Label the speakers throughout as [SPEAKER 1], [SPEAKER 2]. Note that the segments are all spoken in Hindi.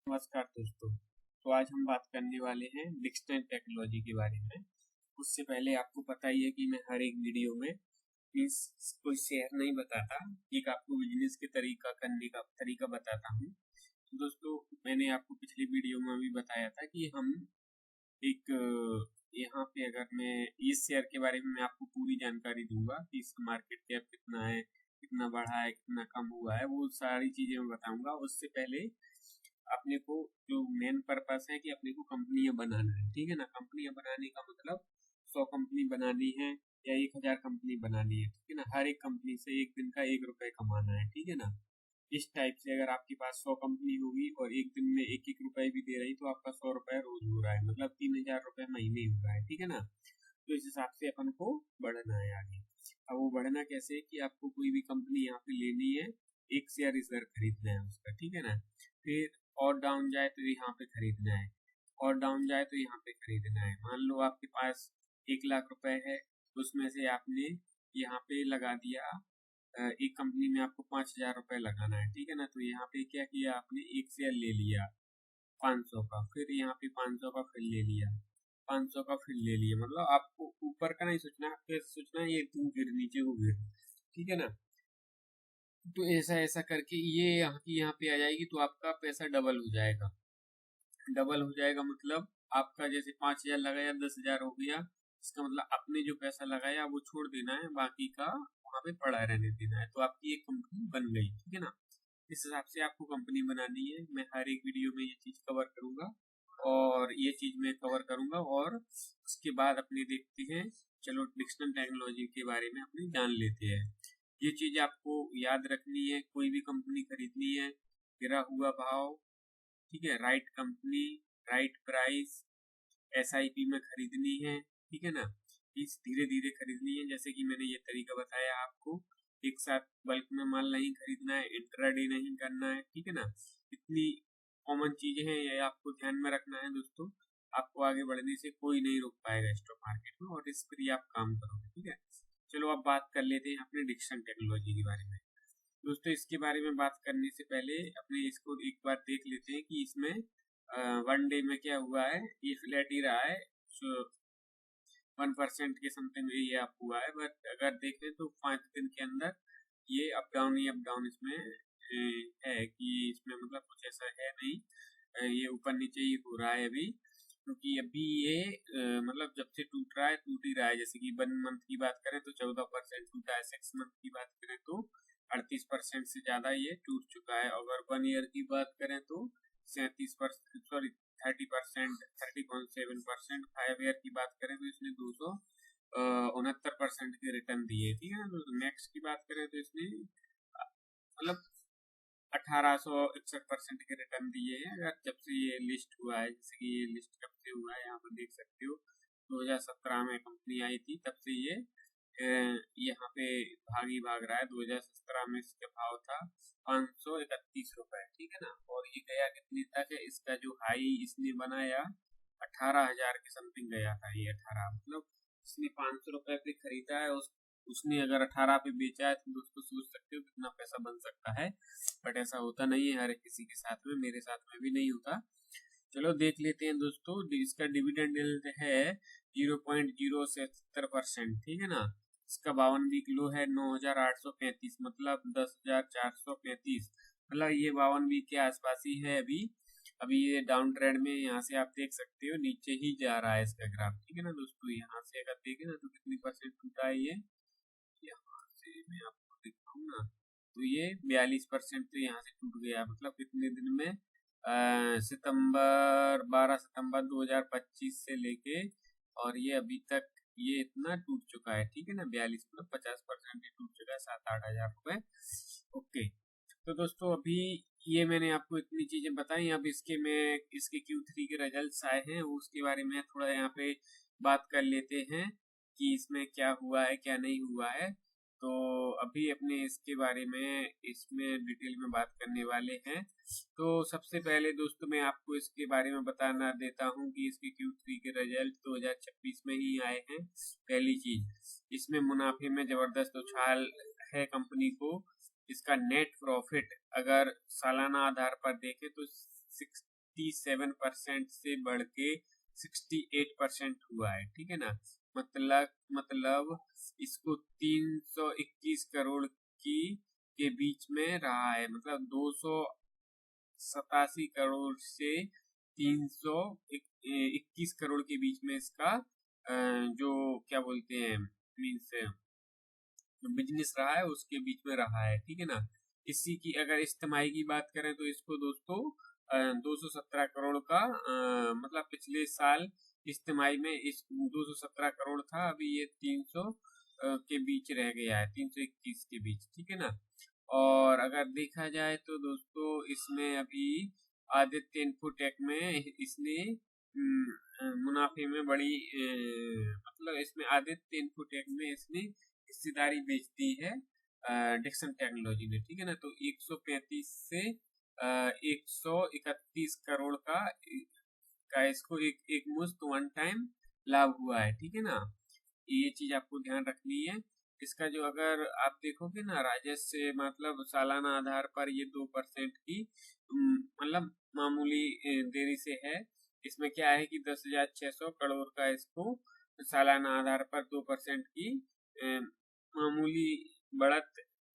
[SPEAKER 1] नमस्कार दोस्तों। तो आज हम बात करने वाले हैं डिक्शनरी टेक्नोलॉजी के बारे में। उससे पहले आपको पता ही है कि मैं हर एक वीडियो में मीन्स कोई शेयर नहीं बताता, एक आपको बिजनेस के तरीका करने का तरीका बताता हूँ। तो दोस्तों, मैंने आपको पिछली वीडियो में भी बताया था कि हम एक यहाँ पे अगर मैं इस शेयर के बारे में मैं आपको पूरी जानकारी दूंगा कि इसका मार्केट कैप कितना है, कितना बढ़ा है, कितना कम हुआ है, वो सारी चीजें मैं बताऊंगा। उससे पहले अपने को जो मेन पर्पस है कि अपने को कंपनियां बनाना है, ठीक है ना। कंपनियां बनाने का मतलब 100 कंपनी बनानी है या 1000 कंपनी बनानी है, ठीक है ना। हर एक कंपनी से एक दिन का 1 रुपए कमाना है, ठीक है ना। इस टाइप से अगर आपके पास 100 कंपनी होगी और एक दिन में 1-1 रुपए भी दे रही तो आपका 100 रुपए रोज हो रहा है, मतलब 3000 रुपए महीने हो रहा है, ठीक है ना। तो इस हिसाब से अपन को बढ़ना है आगे। अब वो बढ़ना कैसे कि आपको कोई भी कंपनी यहाँ पे लेनी है, एक शेयर इस घर खरीदना है उसका, ठीक है ना। फिर और डाउन जाए तो यहाँ पे खरीदना है, और डाउन जाए तो यहाँ पे खरीदना है। मान लो आपके पास 1 लाख रुपए है, उसमें से आपने यहाँ पे लगा दिया एक कंपनी में आपको 5000 रुपए लगाना है, ठीक है ना। तो यहाँ पे क्या किया आपने, एक शेयर ले लिया 500 का, फिर यहाँ पे 500 का फिर ले लिया, 500 का फिर ले लिया। मतलब आपको ऊपर का नहीं सोचना, आपको सोचना है ये तुम गिर नीचे को गिर, ठीक है ना। तो ऐसा ऐसा करके ये यहाँ पे आ जाएगी तो आपका पैसा डबल हो जाएगा। डबल हो जाएगा मतलब आपका जैसे 5000 लगाया 10,000 हो गया। इसका मतलब आपने जो पैसा लगाया वो छोड़ देना है, बाकी का वहां पे पड़ा रहने देना है। तो आपकी एक कंपनी बन गई, ठीक है ना। इस हिसाब से आपको कंपनी बनानी है। मैं हर एक वीडियो में ये चीज कवर करूंगा और ये चीज मैं कवर करूंगा, और उसके बाद अपने देखते हैं। चलो डिक्शनरी टेक्नोलॉजी के बारे में अपने जान लेते हैं। ये चीज आपको याद रखनी है, कोई भी कंपनी खरीदनी है, गिरा हुआ भाव, ठीक है, right company, right price, SIP में खरीदनी है, ठीक है ना। इस धीरे धीरे खरीदनी है, जैसे कि मैंने ये तरीका बताया आपको। एक साथ बल्क में माल नहीं खरीदना है, इंट्राडे नहीं करना है, ठीक है ना। इतनी कॉमन चीजें हैं, ये आपको ध्यान में रखना है दोस्तों। आपको आगे बढ़ने से कोई नहीं रोक पाएगा स्टॉक मार्केट में, और इस पर ही आप काम करोगे, ठीक है। चलो अब बात कर लेते हैं अपने डिक्शनरी टेक्नोलॉजी के बारे में। दोस्तों, इसके बारे में बात करने से पहले अपने इसको एक बार देख लेते हैं कि इसमें 1 डे में क्या हुआ है। ये फ्लैट ही रहा है, सो 1% के समथिंग ये अप हुआ है। बट अगर देखें तो 5 दिन के अंदर ये अप डाउन ही अप डाउन इसमें है कि इसमें मतलब कुछ ऐसा है नहीं। ये ऊपर नीचे ही हो रहा है अभी, क्योंकि अभी ये मतलब जब से टूट रहा है टूट ही रहा है। जैसे कि 1 मंथ की बात करें तो 14% टूटा है, 6 मंथ की बात करें तो 38% से ज्यादा ये टूट चुका है। अगर 1 ईयर की बात करें तो 37%, सॉरी 30%, 30.7%। 5 ईयर की बात करें तो इसने 269% के रिटर्न दिए, ठीक है ना। तो नेक्स्ट की बात करें तो इसने मतलब 1861% के रिटर्न दिए हैं। अगर जब से ये लिस्ट हुआ है, जैसे कि ये लिस्ट कब से हुआ है यहाँ पर देख सकते हो, 2017 में कंपनी आई थी, तब से ये यहाँ पे भाग ही भाग रहा है। 2017 में इसका भाव था 531 रुपए, ठीक है ना। और ये गया कितने तक है, इसका जो हाई इसने बनाया 18,000 के समथिंग गया था। ये 18 मतलब इसने 500 रुपए पे खरीदा है, उसने अगर 18 पे बेचा है तो दोस्तों सोच सकते हो कितना पैसा बन सकता है। बट ऐसा होता नहीं है हर किसी के साथ में, मेरे साथ में भी नहीं होता। चलो देख लेते हैं दोस्तों। इसका डिविडेंड यील्ड है 0.077%, ठीक है ना। इसका 52 वीक लो है 9,835, मतलब 10,435। मतलब ये 52 वीक के आसपास ही है अभी। अभी ये डाउन ट्रेंड में, यहाँ से आप देख सकते हो नीचे ही जा रहा है इसका ग्राफ, ठीक है ना दोस्तों। यहाँ से अगर देखें ना तो कितनी परसेंट टूटा है ये, यहाँ से मैं आपको दिखाऊं ना तो ये 42% तो यहाँ से टूट गया। मतलब कितने दिन में, सितंबर 12 सितंबर 2025 से लेके और ये अभी तक ये इतना टूट चुका है, ठीक है ना। 42 मतलब 50% टूट चुका है, 7-8 हजार रुपए। ओके, तो दोस्तों अभी ये मैंने आपको इतनी चीजें बताई। अब इसके Q3 के रिजल्ट्स आए हैं, उसके बारे में थोड़ा यहाँ पे बात कर लेते हैं कि इसमें क्या हुआ है क्या नहीं हुआ है। तो अभी अपने इसके बारे में इसमें डिटेल में बात करने वाले हैं। तो सबसे पहले दोस्तों मैं आपको इसके बारे में बताना देता हूँ कि इसके Q3 के रिजल्ट 2026 में ही आए हैं। पहली चीज, इसमें मुनाफे में जबरदस्त उछाल है कंपनी को। इसका नेट प्रॉफिट अगर सालाना आधार पर देखें तो 57% से बढ़ के 68% हुआ है, ठीक है ना। मतलब इसको 321 करोड़ की के बीच में रहा है, मतलब 287 करोड़ से 321 करोड़ के बीच में इसका जो क्या बोलते हैं मीन्स बिजनेस रहा है उसके बीच में रहा है, ठीक है ना। इसी की अगर इस्तेमाल की बात करें तो इसको दोस्तों 217 करोड़ का मतलब पिछले साल इस्तेमाल में इस 217 करोड़ था, अभी ये 300 के बीच रह गया है, 321 के बीच, ठीक है ना। और अगर देखा जाए तो दोस्तों इसमें अभी आदित्य इन्फोटेक में इसने मुनाफे में बड़ी मतलब इसमें आदित्य इन्फोटेक में इसने हिस्सेदारी बेचती है डिक्सन टेक्नोलॉजी ने, ठीक है ना। तो 135 से 131 करोड़ का इसको एक मुश्त वन टाइम लाभ हुआ है, ठीक है ना। ये चीज आपको ध्यान रखनी है। इसका जो अगर आप देखोगे ना राजस्व मतलब सालाना आधार पर ये 2% की मतलब मामूली देरी से है। इसमें क्या है कि 10,600 करोड़ का इसको सालाना आधार पर 2% की मामूली बढ़त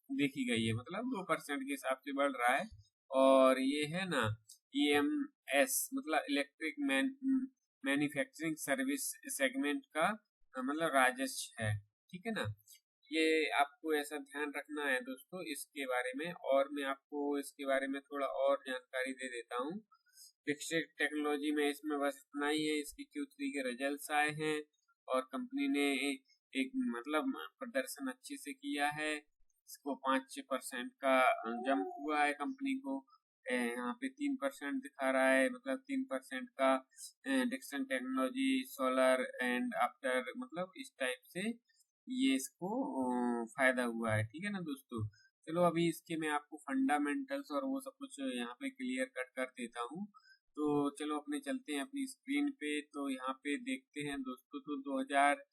[SPEAKER 1] देखी गई है, मतलब 2% के हिसाब से बढ़ रहा है। और ये है ना EMS मतलब इलेक्ट्रिक मैन्युफैक्चरिंग सर्विस सेगमेंट का मतलब राजस्व है, ठीक है ना। ये आपको ऐसा ध्यान रखना है दोस्तों इसके बारे में। और मैं आपको इसके बारे में थोड़ा और जानकारी दे देता हूँ। डिक्सन टेक्नोलॉजी में इसमें बस इतना ही है। इसकी Q3 के रिजल्ट्स आए हैं और कंपनी ने एक मतलब प्रदर्शन अच्छे से किया है। इसको 5% का जंप हुआ है कंपनी को। यहाँ पे 3% दिखा रहा है, मतलब 3% का Dixon technology solar and after मतलब इस टाइप से ये इसको फायदा हुआ है, ठीक है ना दोस्तों। चलो अभी इसके मैं आपको फंडामेंटल्स और वो सब कुछ यहाँ पे क्लियर कट कर देता हूँ। तो चलो अपने चलते हैं अपनी स्क्रीन पे। तो यहाँ पे देखते हैं दोस्तों, तो 2000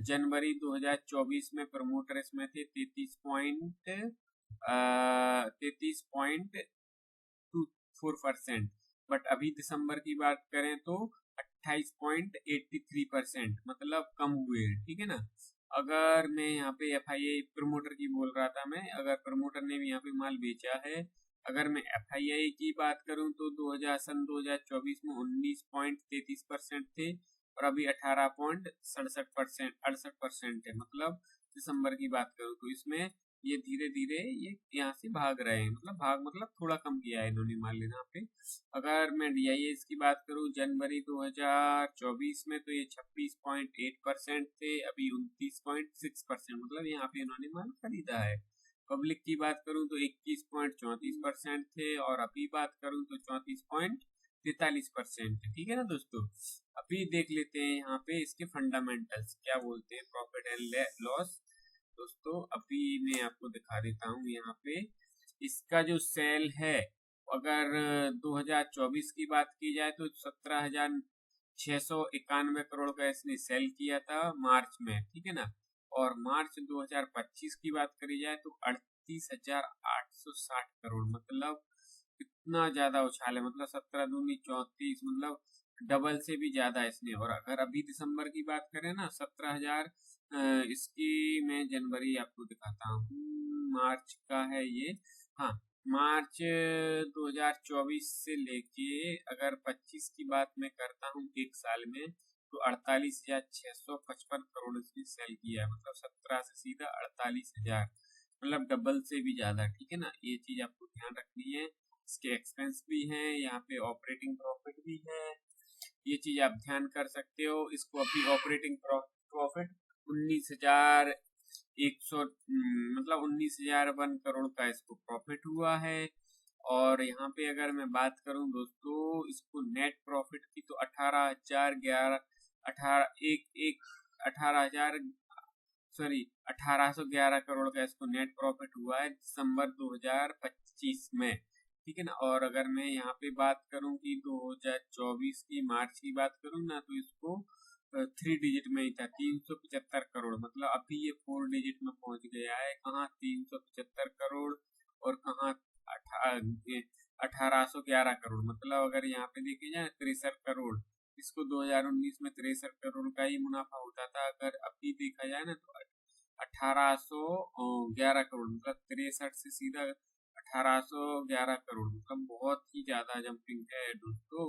[SPEAKER 1] जनवरी 2024 में प्रमोटर इसमें थे 33.24%, बट अभी दिसंबर की बात करें तो 28.83%, मतलब कम हुए हैं, ठीक है ना। अगर मैं यहाँ पे FII प्रमोटर की बोल रहा था मैं, अगर प्रमोटर ने भी यहाँ पे माल बेचा है। अगर मैं FII की बात करूं तो 2024 में 19.33% थे और अभी 18.68% है, मतलब दिसंबर की बात करूं तो इसमें ये धीरे धीरे ये यहाँ से भाग रहे हैं, मतलब थोड़ा कम किया है इन्होंने माल लेना पे। अगर मैं DIS की बात करूं जनवरी 2024 में तो ये 26.8% थे, अभी 29.6%, मतलब यहाँ पे इन्होंने माल खरीदा है। पब्लिक की बात करूं तो 21.34% थे और अभी बात करूं तो 34.43%, ठीक है ना दोस्तों। अभी देख लेते हैं यहाँ पे इसके फंडामेंटल्स क्या बोलते हैं, प्रॉफिट एंड लॉस। दोस्तों अभी मैं आपको दिखा देता हूँ यहाँ पे इसका जो सेल है। अगर 2024 की बात की जाए तो 17,691 करोड़ का इसने सेल किया था मार्च में, ठीक है ना। और मार्च 2025 की बात करी जाए तो 38,860 करोड़, मतलब इतना ज्यादा उछाल है, मतलब 17 दूनी 34, मतलब डबल से भी ज्यादा इसने। और अगर अभी दिसंबर की बात करें ना 17,000 इसकी मैं जनवरी आपको दिखाता हूँ, मार्च का है ये। हाँ, मार्च 2024 से लेके अगर 25 की बात मैं करता हूँ एक साल में तो 48,655 करोड़ इसने सेल किया है, मतलब 17 से सीधा 48,000, मतलब डबल से भी ज्यादा, ठीक है ना। ये चीज आपको ध्यान रखनी है। इसके एक्सपेंस भी हैं, यहाँ पे ऑपरेटिंग प्रॉफिट भी है, ये चीज आप ध्यान कर सकते हो। इसको अभी ऑपरेटिंग प्रॉफिट 19,100 मतलब 19,001 करोड़ का इसको प्रॉफिट हुआ है। और यहाँ पे अगर मैं बात करूं दोस्तों इसको नेट प्रॉफिट की तो 18,111 करोड़ का इसको नेट प्रॉफिट हुआ है दिसंबर 2025 में, ठीक है ना। और अगर मैं यहाँ पे बात करूं कि 2024 की मार्च की बात करूं ना तो इसको 3 डिजिट में ही था 375 करोड़, मतलब अभी ये 4 डिजिट में पहुंच गया है। कहाँ 375 करोड़ और कहाँ 1811 करोड़, मतलब अगर यहाँ पे देखे जाए 63 करोड़, इसको 2019 में 63 करोड़ का ही मुनाफा होता था। अगर अभी देखा जाए ना तो 1811 करोड़, मतलब 63 से सीधा 1811 करोड़, मतलब बहुत ही ज्यादा जंपिंग है दोस्तों।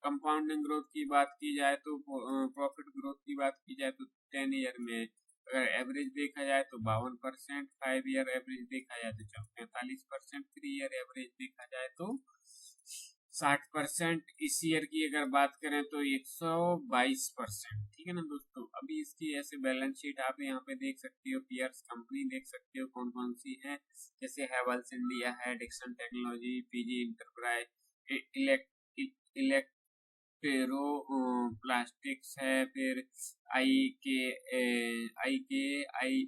[SPEAKER 1] कंपाउंडिंग ग्रोथ की बात की जाए तो प्रॉफिट ग्रोथ की बात की जाए तो 10 ईयर में अगर एवरेज देखा जाए तो 52%, 5 ईयर एवरेज देखा जाए तो 45%, 3 ईयर एवरेज देखा जाए तो 60%, इस ईयर की अगर बात करें तो 122%। ठीक है ना दोस्तों। अभी इसकी ऐसे बैलेंस शीट आप यहाँ पे देख सकते हो, पीयर्स कंपनी देख सकते हो कौन कौन सी है, जैसे हैवेल्स इंडिया है, Dixon technology, PG enterprise, elect ferro plastics है, फिर आई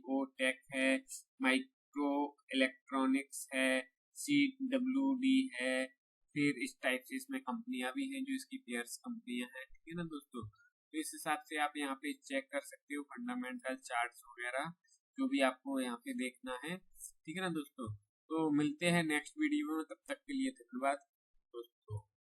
[SPEAKER 1] ओ टेक है, माइक्रो इलेक्ट्रॉनिक्स है, CWD है, फिर इस टाइप से इसमें कंपनियां भी हैं जो इसकी पेयर्स कंपनियां हैं। ठीक है ना दोस्तों। तो इस हिसाब से आप यहाँ पे चेक कर सकते हो फंडामेंटल चार्ट्स वगैरह जो भी आपको यहाँ पे देखना है। ठीक है ना दोस्तों। तो मिलते हैं नेक्स्ट वीडियो में, तब तक के लिए धन्यवाद दोस्तों।